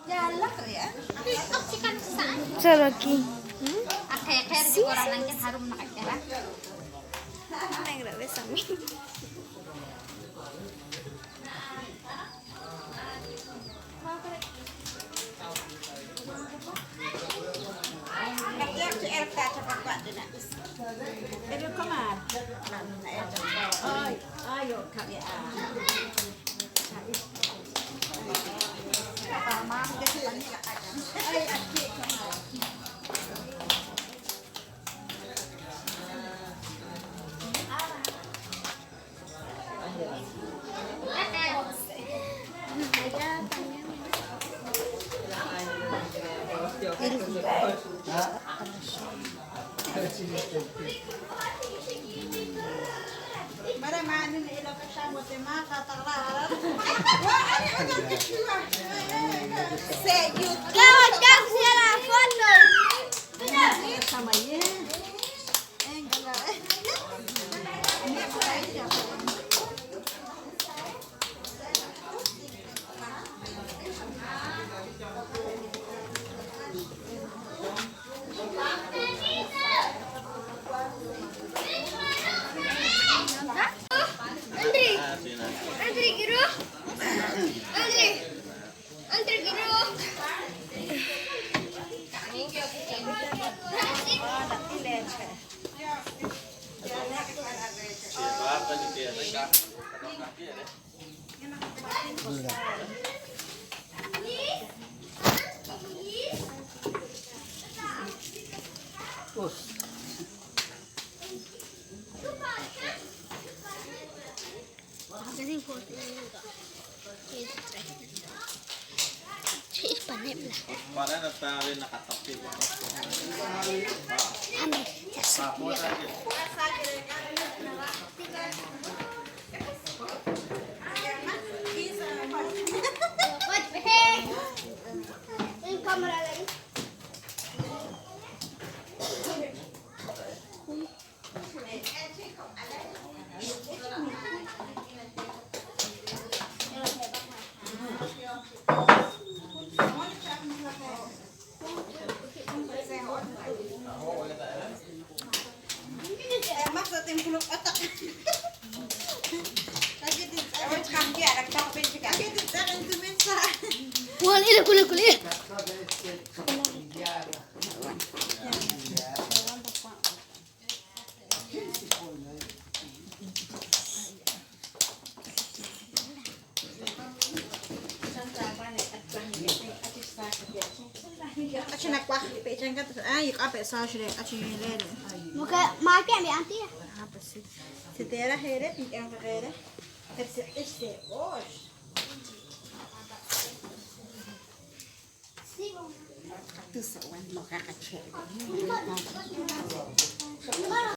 Galak ya. Toksikan saan. Saraki. Akhir-akhir di orang nangkit harum nakakira. Nang grabe sa amin. Kaya si Elka cepat buat dia nak. Itu kemana? Ayo kami Mama dia selalu nak ada. Ay, asyik kemana? Mara mana ni ilo kasama tema katalala. Say you Lawat kang sila foto. sama ye. Enggak. Ini apa? Andri giro. Andri giro. Kasing foto juga. Cheese panen lah. Panen atau nakatapti ba? Ano? Papo tayo. What? Hey! Yung camera lagi. Maksud tim puluk otak. Kaget di kaki ada kafe juga. Kaget di tangan itu mensa. Wah, ini kulit. Aci nak wah, pecah kan terus yuk apa sahaja aci lele. Muka makan ambil anti ya. Apa sih? Setera here, yang here. Este, osh. Tu sewan mau kakak cek.